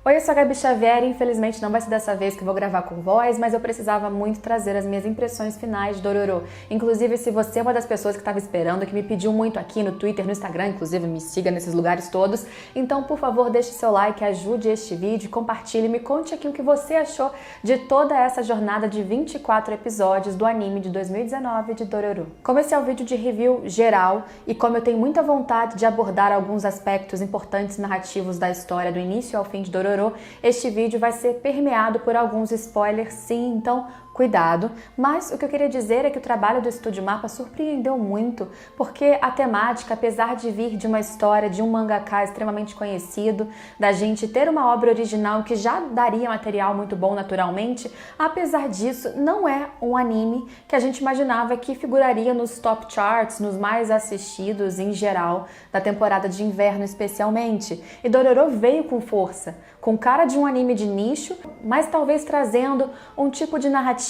Oi, eu sou a Gabi Xavier e infelizmente não vai ser dessa vez que eu vou gravar com voz, mas eu precisava muito trazer as minhas impressões finais de Dororo. Inclusive, se você é uma das pessoas que estava esperando, que me pediu muito aqui no Twitter, no Instagram, inclusive me siga nesses lugares todos, então por favor deixe seu like, ajude este vídeo, compartilhe, me conte aqui o que você achou de toda essa jornada de 24 episódios do anime de 2019 de Dororo. Como esse é um vídeo de review geral e como eu tenho muita vontade de abordar alguns aspectos importantes narrativos da história do início ao fim de Dororo, este vídeo vai ser permeado por alguns spoilers, sim, então cuidado. Mas o que eu queria dizer é que o trabalho do Estúdio Mapa surpreendeu muito, porque a temática, apesar de vir de uma história de um mangaka extremamente conhecido, da gente ter uma obra original que já daria material muito bom naturalmente, apesar disso, não é um anime que a gente imaginava que figuraria nos top charts, nos mais assistidos em geral, da temporada de inverno especialmente. E Dororo veio com força, com cara de um anime de nicho, mas talvez trazendo um tipo de narrativa,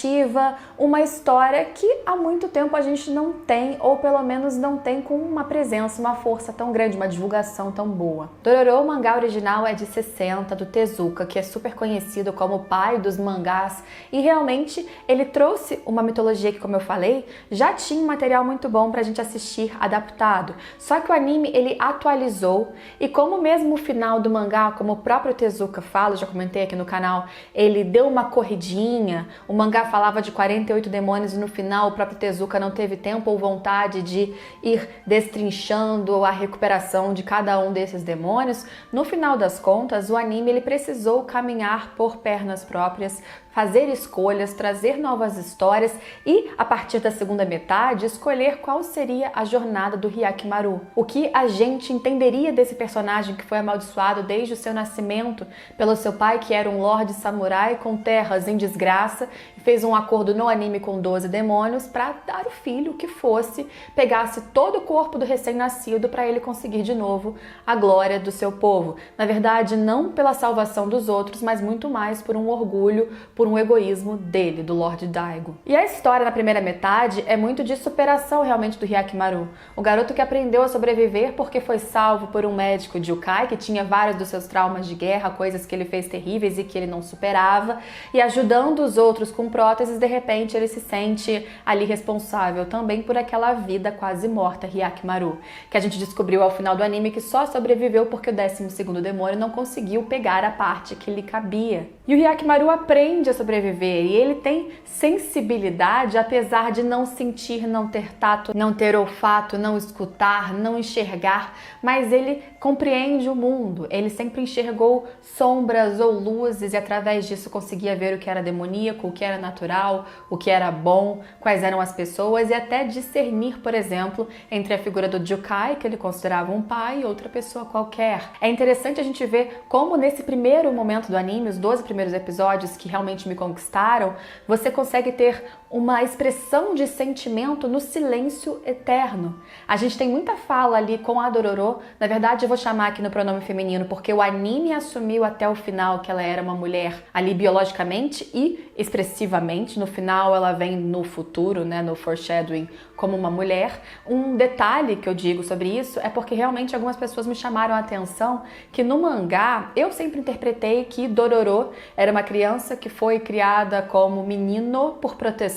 uma história que há muito tempo a gente não tem, ou pelo menos não tem com uma presença, uma força tão grande, uma divulgação tão boa. Dororo, o mangá original é de 60, do Tezuka, que é super conhecido como o pai dos mangás, e realmente ele trouxe uma mitologia que, como eu falei, já tinha um material muito bom pra gente assistir adaptado. Só que o anime, ele atualizou, e como mesmo o final do mangá, como o próprio Tezuka fala, já comentei aqui no canal, ele deu uma corridinha, o mangá falava de 48 demônios e no final o próprio Tezuka não teve tempo ou vontade de ir destrinchando a recuperação de cada um desses demônios. No final das contas, o anime ele precisou caminhar por pernas próprias, fazer escolhas, trazer novas histórias e, a partir da segunda metade, escolher qual seria a jornada do Hyakkimaru. O que a gente entenderia desse personagem que foi amaldiçoado desde o seu nascimento pelo seu pai, que era um lorde samurai com terras em desgraça, e fez um acordo no anime com 12 demônios para dar o filho que fosse, pegasse todo o corpo do recém-nascido para ele conseguir de novo a glória do seu povo. Na verdade, não pela salvação dos outros, mas muito mais por um orgulho, por um egoísmo dele, do Lord Daigo. E a história na primeira metade é muito de superação realmente do Hyakkimaru. O garoto que aprendeu a sobreviver porque foi salvo por um médico de Ukai, que tinha vários dos seus traumas de guerra, coisas que ele fez terríveis e que ele não superava, e ajudando os outros com próteses, de repente ele se sente ali responsável também por aquela vida quase morta, Hyakkimaru, que a gente descobriu ao final do anime que só sobreviveu porque o 12º demônio não conseguiu pegar a parte que lhe cabia. E o Hyakkimaru aprende a sobreviver e ele tem sensibilidade, apesar de não sentir, não ter tato, não ter olfato, não escutar, não enxergar, mas ele compreende o mundo. Ele sempre enxergou sombras ou luzes e através disso conseguia ver o que era demoníaco, o que era natural, o que era bom, quais eram as pessoas e até discernir, por exemplo, entre a figura do Jukai, que ele considerava um pai, e outra pessoa qualquer. É interessante a gente ver como nesse primeiro momento do anime, os 12 primeiros episódios que realmente me conquistaram, você consegue ter uma expressão de sentimento no silêncio eterno. A gente tem muita fala ali com a Dororo, na verdade eu vou chamar aqui no pronome feminino porque o anime assumiu até o final que ela era uma mulher ali biologicamente e expressivamente. No final ela vem no futuro, né, no foreshadowing, como uma mulher. Um detalhe que eu digo sobre isso é porque realmente algumas pessoas me chamaram a atenção que no mangá eu sempre interpretei que Dororo era uma criança que foi criada como menino por proteção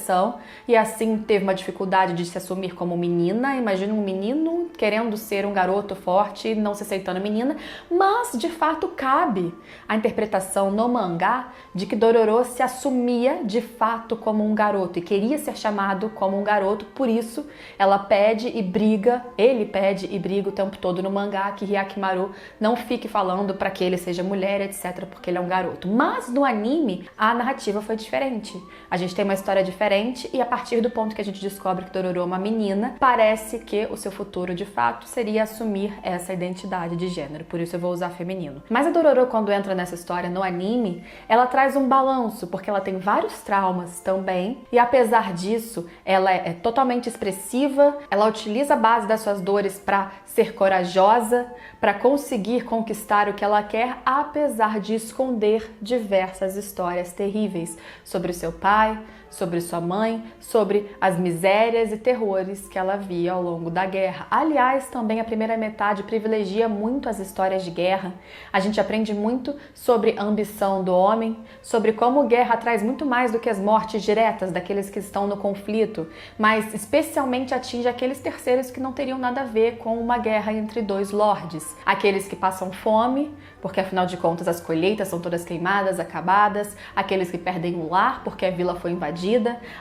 e assim teve uma dificuldade de se assumir como menina. Imagina um menino querendo ser um garoto forte e não se aceitando menina, mas de fato cabe a interpretação no mangá de que Dororo se assumia de fato como um garoto e queria ser chamado como um garoto, por isso ela pede e briga, ele pede e briga o tempo todo no mangá que Hyakkimaru não fique falando para que ele seja mulher, etc, porque ele é um garoto. Mas no anime a narrativa foi diferente. A gente tem uma história diferente e a partir do ponto que a gente descobre que Dororo é uma menina, parece que o seu futuro de fato seria assumir essa identidade de gênero, por isso eu vou usar feminino. Mas a Dororo, quando entra nessa história no anime, ela traz um balanço, porque ela tem vários traumas também, e apesar disso, ela é totalmente expressiva, ela utiliza a base das suas dores para ser corajosa, para conseguir conquistar o que ela quer, apesar de esconder diversas diversas histórias terríveis sobre o seu pai, sobre sua mãe, sobre as misérias e terrores que ela via ao longo da guerra. Aliás, também a primeira metade privilegia muito as histórias de guerra. A gente aprende muito sobre a ambição do homem, sobre como guerra traz muito mais do que as mortes diretas daqueles que estão no conflito, mas especialmente atinge aqueles terceiros que não teriam nada a ver com uma guerra entre dois lordes. Aqueles que passam fome, porque afinal de contas as colheitas são todas queimadas, acabadas, aqueles que perdem o lar porque a vila foi invadida,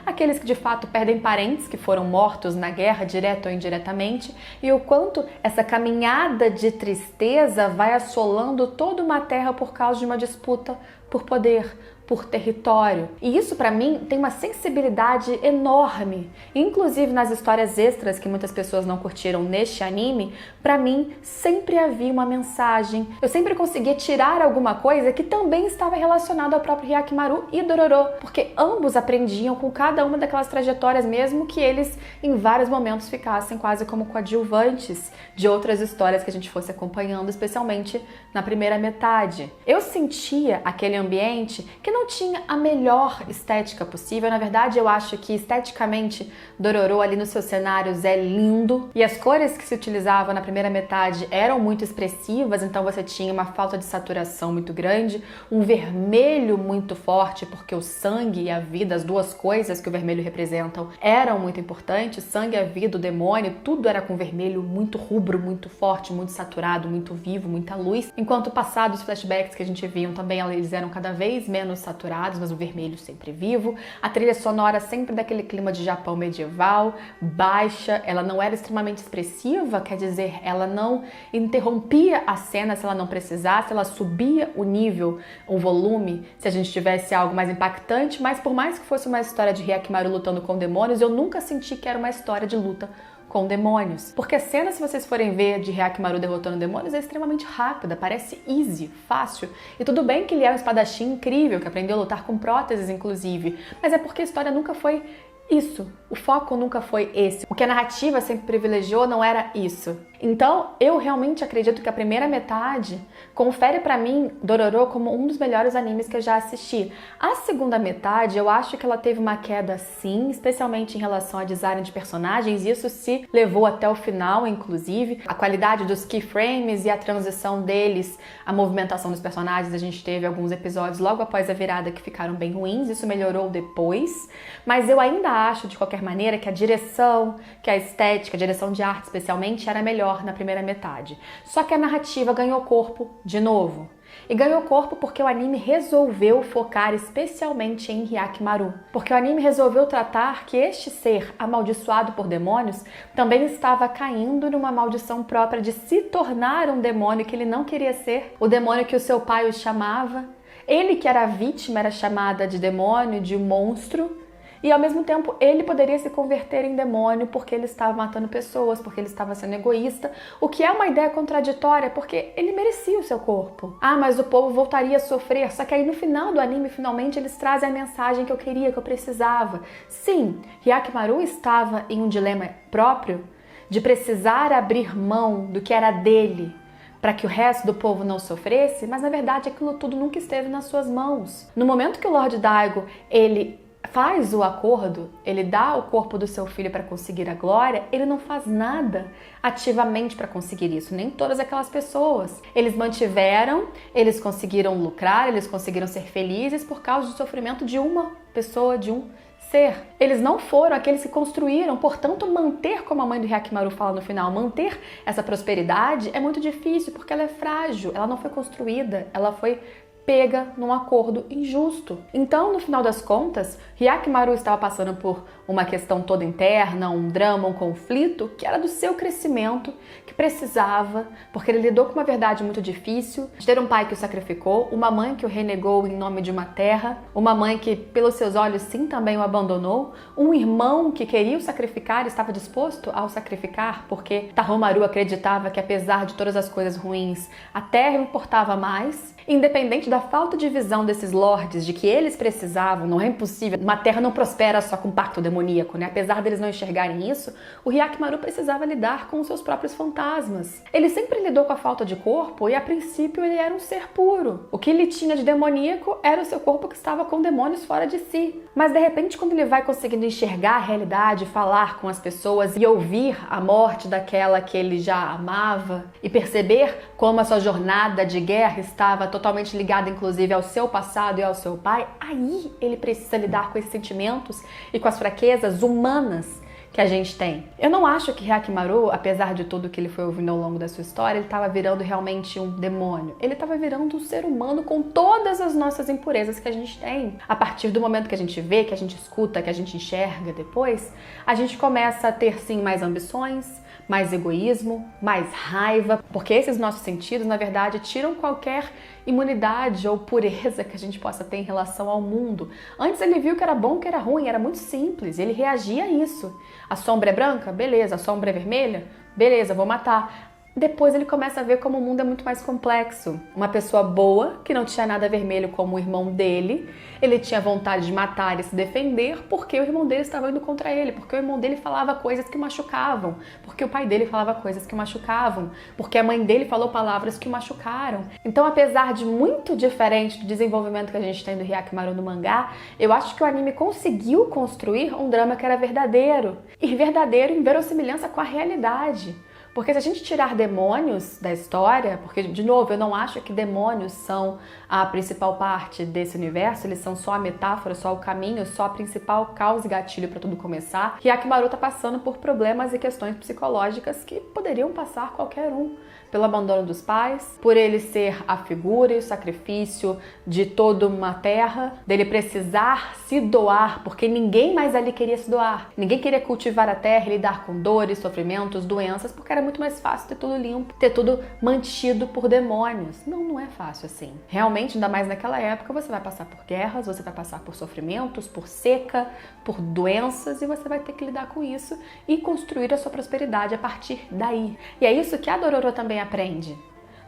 aqueles que de fato perdem parentes que foram mortos na guerra, direto ou indiretamente, e o quanto essa caminhada de tristeza vai assolando toda uma terra por causa de uma disputa por poder, por território. E isso para mim tem uma sensibilidade enorme. Inclusive nas histórias extras que muitas pessoas não curtiram neste anime, para mim sempre havia uma mensagem. Eu sempre conseguia tirar alguma coisa que também estava relacionada ao próprio Hyakkimaru e Dororo, porque ambos aprendiam com cada uma daquelas trajetórias, mesmo que eles em vários momentos ficassem quase como coadjuvantes de outras histórias que a gente fosse acompanhando, especialmente na primeira metade. Eu sentia aquele ambiente que não tinha a melhor estética possível. Na verdade, eu acho que esteticamente Dororo ali nos seus cenários é lindo, e as cores que se utilizavam na primeira metade eram muito expressivas, então você tinha uma falta de saturação muito grande, um vermelho muito forte, porque o sangue e a vida, as duas coisas que o vermelho representam, eram muito importantes. Sangue, a vida, o demônio, tudo era com vermelho muito rubro, muito forte, muito saturado, muito vivo, muita luz, enquanto o passado, os flashbacks que a gente viu também, eles eram cada vez menos saturados, mas o vermelho sempre vivo. A trilha sonora sempre daquele clima de Japão medieval, baixa, ela não era extremamente expressiva, quer dizer, ela não interrompia a cena se ela não precisasse, ela subia o nível, o volume, se a gente tivesse algo mais impactante, mas por mais que fosse uma história de Hyakkimaru lutando com demônios, eu nunca senti que era uma história de luta com demônios. Porque a cena, se vocês forem ver, de Hyakkimaru derrotando demônios, é extremamente rápida, parece easy, fácil. E tudo bem que ele é um espadachim incrível, que aprendeu a lutar com próteses, inclusive, mas é porque a história nunca foi isso. O foco nunca foi esse. O que a narrativa sempre privilegiou não era isso. Então, eu realmente acredito que a primeira metade confere pra mim Dororo como um dos melhores animes que eu já assisti. A segunda metade, eu acho que ela teve uma queda sim, especialmente em relação ao design de personagens. Isso se levou até o final, inclusive. A qualidade dos keyframes e a transição deles, a movimentação dos personagens, a gente teve alguns episódios logo após a virada que ficaram bem ruins. Isso melhorou depois. Mas eu ainda acho, de qualquer maneira, que a direção, que a estética, a direção de arte especialmente, era melhor na primeira metade. Só que a narrativa ganhou corpo de novo. E ganhou corpo porque o anime resolveu focar especialmente em Hyakkimaru. Porque o anime resolveu tratar que este ser amaldiçoado por demônios também estava caindo numa maldição própria de se tornar um demônio que ele não queria ser, o demônio que o seu pai o chamava. Ele que era a vítima era chamada de demônio, de monstro. E ao mesmo tempo ele poderia se converter em demônio porque ele estava matando pessoas, porque ele estava sendo egoísta, o que é uma ideia contraditória porque ele merecia o seu corpo. Ah, mas o povo voltaria a sofrer, só que aí no final do anime, finalmente eles trazem a mensagem que eu queria, que eu precisava. Sim, Hyakkimaru estava em um dilema próprio de precisar abrir mão do que era dele para que o resto do povo não sofresse, mas na verdade aquilo tudo nunca esteve nas suas mãos. No momento que o Lord Daigo, ele faz o acordo, ele dá o corpo do seu filho para conseguir a glória, ele não faz nada ativamente para conseguir isso, nem todas aquelas pessoas. Eles mantiveram, eles conseguiram lucrar, eles conseguiram ser felizes por causa do sofrimento de uma pessoa, de um ser. Eles não foram aqueles que construíram, portanto, manter, como a mãe do Hyakkimaru fala no final, manter essa prosperidade é muito difícil, porque ela é frágil, ela não foi construída, ela foi pega num acordo injusto. Então, no final das contas, Hyakkimaru estava passando por uma questão toda interna, um drama, um conflito, que era do seu crescimento, que precisava, porque ele lidou com uma verdade muito difícil, de ter um pai que o sacrificou, uma mãe que o renegou em nome de uma terra, uma mãe que, pelos seus olhos, sim, também o abandonou, um irmão que queria o sacrificar, estava disposto ao sacrificar, porque Tahomaru acreditava que, apesar de todas as coisas ruins, a terra importava mais, independente da a falta de visão desses lords de que eles precisavam, não é impossível, uma terra não prospera só com pacto demoníaco, né? Apesar deles não enxergarem isso, o Hyakimaru precisava lidar com os seus próprios fantasmas. Ele sempre lidou com a falta de corpo e a princípio ele era um ser puro. O que ele tinha de demoníaco era o seu corpo que estava com demônios fora de si. Mas de repente, quando ele vai conseguindo enxergar a realidade, falar com as pessoas e ouvir a morte daquela que ele já amava e perceber como a sua jornada de guerra estava totalmente ligada inclusive ao seu passado e ao seu pai, aí ele precisa lidar com esses sentimentos e com as fraquezas humanas que a gente tem. Eu não acho que Hyakimaru, apesar de tudo que ele foi ouvindo ao longo da sua história, ele estava virando realmente um demônio. Ele estava virando um ser humano com todas as nossas impurezas que a gente tem. A partir do momento que a gente vê, que a gente escuta, que a gente enxerga depois, a gente começa a ter sim mais ambições, mais egoísmo, mais raiva, porque esses nossos sentidos, na verdade, tiram qualquer imunidade ou pureza que a gente possa ter em relação ao mundo. Antes ele viu que era bom, que era ruim, era muito simples, ele reagia a isso. A sombra é branca? Beleza. A sombra é vermelha? Beleza, vou matar. Depois ele começa a ver como o mundo é muito mais complexo. Uma pessoa boa, que não tinha nada vermelho como o irmão dele, ele tinha vontade de matar e se defender porque o irmão dele estava indo contra ele, porque o irmão dele falava coisas que o machucavam, porque o pai dele falava coisas que o machucavam, porque a mãe dele falou palavras que o machucaram. Então, apesar de muito diferente do desenvolvimento que a gente tem do Hyakimaru no mangá, eu acho que o anime conseguiu construir um drama que era verdadeiro, e verdadeiro em verossimilhança com a realidade. Porque se a gente tirar demônios da história, porque, de novo, eu não acho que demônios são a principal parte desse universo, eles são só a metáfora, só o caminho, só a principal causa e gatilho para tudo começar. Hyakimaru tá passando por problemas e questões psicológicas que poderiam passar qualquer um. Pelo abandono dos pais, por ele ser a figura e o sacrifício de toda uma terra, dele precisar se doar, porque ninguém mais ali queria se doar. Ninguém queria cultivar a terra e lidar com dores, sofrimentos, doenças, porque era muito mais fácil ter tudo limpo, ter tudo mantido por demônios. Não é fácil assim. Realmente, ainda mais naquela época, você vai passar por guerras, você vai passar por sofrimentos, por seca, por doenças, e você vai ter que lidar com isso e construir a sua prosperidade a partir daí. E é isso que a Dororo também aprende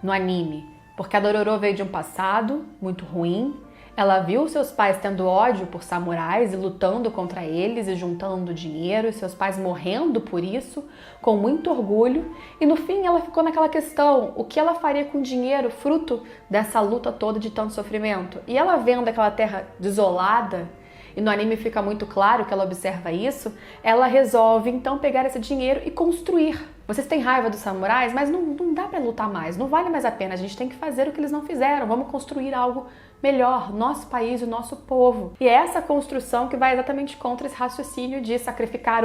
no anime, porque a Dororo veio de um passado muito ruim. Ela viu seus pais tendo ódio por samurais e lutando contra eles e juntando dinheiro, e seus pais morrendo por isso, com muito orgulho, e no fim ela ficou naquela questão, o que ela faria com dinheiro fruto dessa luta toda de tanto sofrimento? E ela vendo aquela terra desolada, e no anime fica muito claro que ela observa isso, ela resolve então pegar esse dinheiro e construir. Vocês têm raiva dos samurais, mas não dá pra lutar mais, não vale mais a pena, a gente tem que fazer o que eles não fizeram, vamos construir algo melhor, nosso país, o nosso povo. E é essa construção que vai exatamente contra esse raciocínio de sacrificar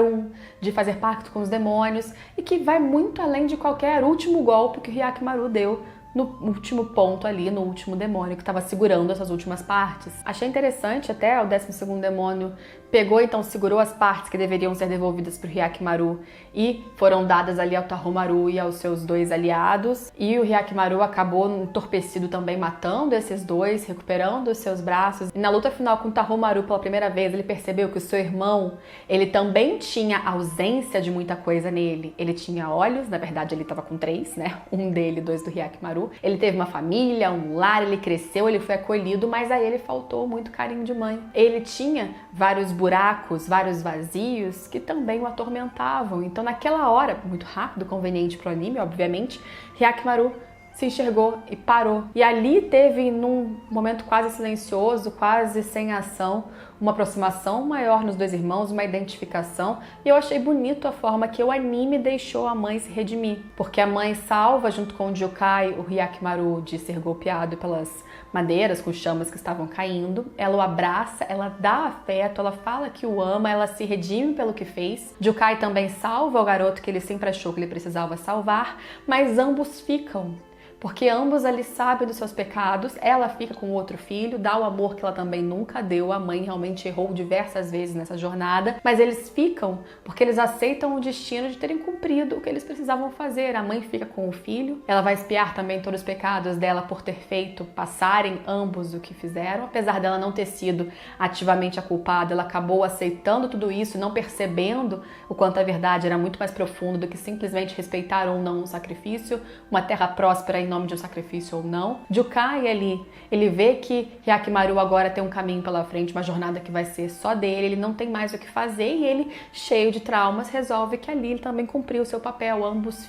de fazer pacto com os demônios, e que vai muito além de qualquer último golpe que o Hyakimaru deu no último ponto ali, no último demônio que estava segurando essas últimas partes. Achei interessante até o 12º demônio pegou, então segurou as partes que deveriam ser devolvidas para o Hyakimaru e foram dadas ali ao Tahomaru e aos seus dois aliados, e o Hyakimaru acabou entorpecido também, matando esses dois, recuperando os seus braços, e na luta final com o Tahomaru pela primeira vez ele percebeu que o seu irmão, ele também tinha ausência de muita coisa nele. Ele tinha olhos, na verdade ele estava com 3, né? Um dele, 2 do Hyakimaru. Ele teve uma família, um lar, ele cresceu, ele foi acolhido, mas a ele faltou muito carinho de mãe. Ele tinha vários buracos, vários vazios que também o atormentavam. Então naquela hora, muito rápido, conveniente pro anime, obviamente, Hyakimaru se enxergou e parou. E ali teve, num momento quase silencioso, quase sem ação, uma aproximação maior nos dois irmãos, uma identificação, e eu achei bonito a forma que o anime deixou a mãe se redimir, porque a mãe salva junto com o Jukai o Hyakimaru de ser golpeado pelas madeiras com chamas que estavam caindo, ela o abraça, ela dá afeto, ela fala que o ama, ela se redime pelo que fez. Jukai também salva o garoto que ele sempre achou que ele precisava salvar, mas ambos ficam, porque ambos ali sabem dos seus pecados. Ela fica com o outro filho, dá o amor que ela também nunca deu. A mãe realmente errou diversas vezes nessa jornada, mas eles ficam porque eles aceitam o destino de terem cumprido o que eles precisavam fazer. A mãe fica com o filho, ela vai expiar também todos os pecados dela por ter feito passarem ambos o que fizeram. Apesar dela não ter sido ativamente a culpada, ela acabou aceitando tudo isso, não percebendo o quanto a verdade era muito mais profunda do que simplesmente respeitar ou não um sacrifício. Uma terra próspera em nome de um sacrifício ou não. Jukai ali, ele vê que Hyakimaru agora tem um caminho pela frente, uma jornada que vai ser só dele, ele não tem mais o que fazer e ele, cheio de traumas, resolve que ali ele também cumpriu o seu papel. Ambos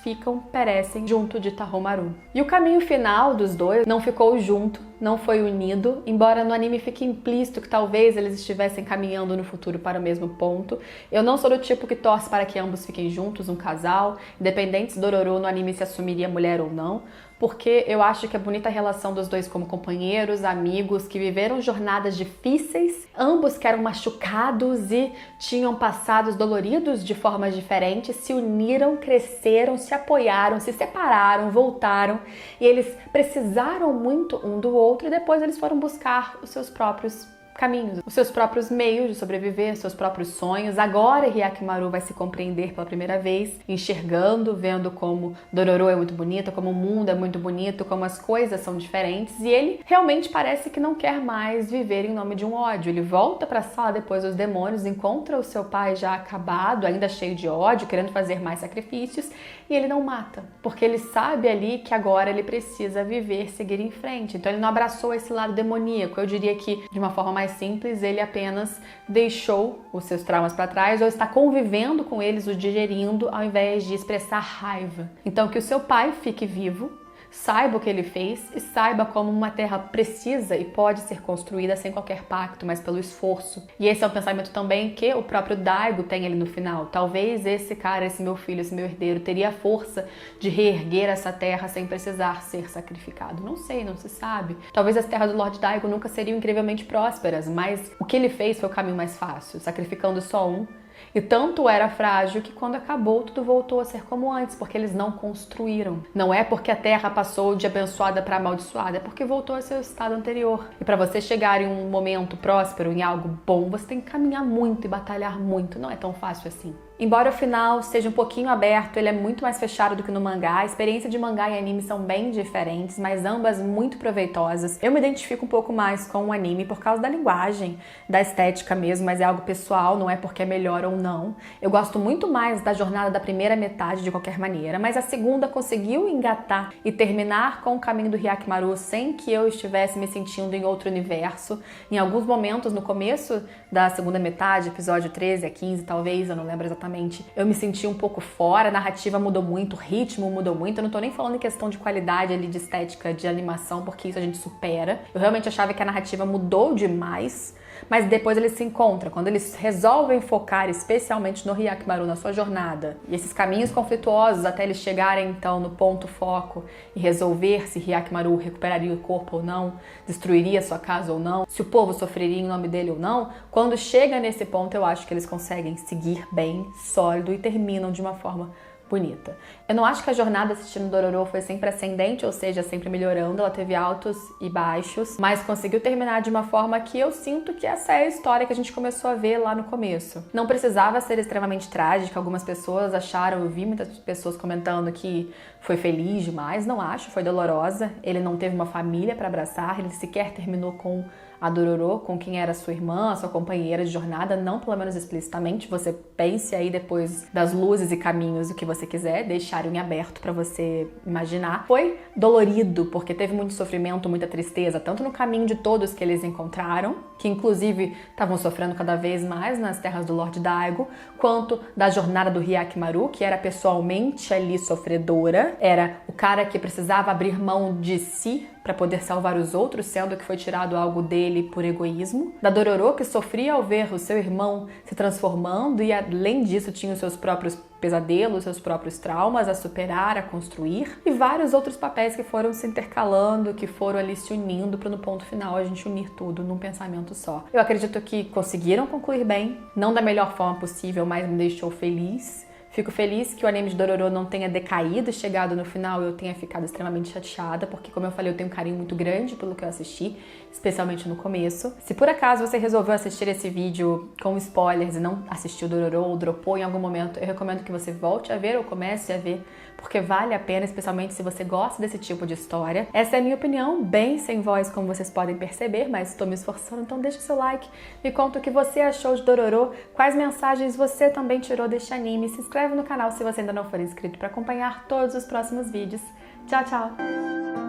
perecem junto de Tahomaru. E o caminho final dos dois não ficou junto, não foi unido, embora no anime fique implícito que talvez eles estivessem caminhando no futuro para o mesmo ponto. Eu não sou do tipo que torce para que ambos fiquem juntos, um casal, independente se Dororo no anime se assumiria mulher ou não, porque eu acho que a bonita relação dos dois como companheiros, amigos, que viveram jornadas difíceis, ambos que eram machucados e tinham passados doloridos de formas diferentes, se uniram, cresceram, se apoiaram, se separaram, voltaram, e eles precisaram muito um do outro e depois eles foram buscar os seus próprios caminhos, os seus próprios meios de sobreviver, seus próprios sonhos. Agora Hyakimaru vai se compreender pela primeira vez, enxergando, vendo como Dororo é muito bonita, como o mundo é muito bonito, como as coisas são diferentes, e ele realmente parece que não quer mais viver em nome de um ódio. Ele volta para a sala depois dos demônios, encontra o seu pai já acabado, ainda cheio de ódio, querendo fazer mais sacrifícios, e ele não mata, porque ele sabe ali que agora ele precisa viver, seguir em frente. Então ele não abraçou esse lado demoníaco. Eu diria que, de uma forma mais simples, ele apenas deixou os seus traumas para trás ou está convivendo com eles, os digerindo, ao invés de expressar raiva. Então que o seu pai fique vivo, saiba o que ele fez e saiba como uma terra precisa e pode ser construída sem qualquer pacto, mas pelo esforço. E esse é um pensamento também que o próprio Daigo tem ali no final. Talvez esse cara, esse meu filho, esse meu herdeiro, teria a força de reerguer essa terra sem precisar ser sacrificado. Não sei, não se sabe. Talvez as terras do Lord Daigo nunca seriam incrivelmente prósperas, mas o que ele fez foi o caminho mais fácil, sacrificando só um. E tanto era frágil que quando acabou tudo voltou a ser como antes, porque eles não construíram. Não é porque a terra passou de abençoada para amaldiçoada, é porque voltou ao seu estado anterior. E para você chegar em um momento próspero, em algo bom, você tem que caminhar muito e batalhar muito. Não é tão fácil assim. Embora o final seja um pouquinho aberto, ele é muito mais fechado do que no mangá. A experiência de mangá e anime são bem diferentes, mas ambas muito proveitosas. Eu me identifico um pouco mais com o anime por causa da linguagem, da estética mesmo, mas é algo pessoal, não é porque é melhor ou não. Eu gosto muito mais da jornada da primeira metade de qualquer maneira, mas a segunda conseguiu engatar e terminar com o caminho do Hyakimaru sem que eu estivesse me sentindo em outro universo. Em alguns momentos, no começo da segunda metade, episódio 13 a 15 talvez, eu não lembro exatamente, eu me senti um pouco fora, a narrativa mudou muito, o ritmo mudou muito. Eu não tô nem falando em questão de qualidade ali, de estética, de animação, porque isso a gente supera. Eu realmente achava que a narrativa mudou demais, mas depois eles se encontram, quando eles resolvem focar especialmente no Hyakimaru, na sua jornada, e esses caminhos conflituosos até eles chegarem então no ponto foco e resolver se Hyakimaru recuperaria o corpo ou não, destruiria sua casa ou não, se o povo sofreria em nome dele ou não. Quando chega nesse ponto, eu acho que eles conseguem seguir bem, sólido, e terminam de uma forma bonita. Eu não acho que a jornada assistindo Dororo foi sempre ascendente, ou seja, sempre melhorando. Ela teve altos e baixos, mas conseguiu terminar de uma forma que eu sinto que essa é a história que a gente começou a ver lá no começo. Não precisava ser extremamente trágica. Algumas pessoas acharam, eu vi muitas pessoas comentando que foi feliz demais. Não acho, foi dolorosa. Ele não teve uma família para abraçar, ele sequer terminou com a Dororo, com quem era sua irmã, sua companheira de jornada, não pelo menos explicitamente. Você pense aí depois das luzes e caminhos o que você quiser, deixar em aberto para você imaginar. Foi dolorido, porque teve muito sofrimento, muita tristeza, tanto no caminho de todos que eles encontraram, que inclusive estavam sofrendo cada vez mais nas terras do Lord Daigo, quanto da jornada do Hyakimaru, que era pessoalmente ali sofredora, era o cara que precisava abrir mão de si para poder salvar os outros, sendo que foi tirado algo dele por egoísmo. Da Dororo, que sofria ao ver o seu irmão se transformando e, além disso, tinha os seus próprios pesadelos, seus próprios traumas a superar, a construir, e vários outros papéis que foram se intercalando, que foram ali se unindo para no ponto final a gente unir tudo num pensamento só. Eu acredito que conseguiram concluir bem, não da melhor forma possível, mas me deixou feliz. Fico feliz que o anime de Dororo não tenha decaído, chegado no final eu tenha ficado extremamente chateada, porque, como eu falei, eu tenho um carinho muito grande pelo que eu assisti, especialmente no começo. Se por acaso você resolveu assistir esse vídeo com spoilers e não assistiu Dororo ou dropou em algum momento, eu recomendo que você volte a ver ou comece a ver, porque vale a pena, especialmente se você gosta desse tipo de história. Essa é a minha opinião, bem sem voz, como vocês podem perceber, mas estou me esforçando, então deixa seu like, me conta o que você achou de Dororo, quais mensagens você também tirou deste anime, se inscreve no canal se você ainda não for inscrito para acompanhar todos os próximos vídeos. Tchau, tchau!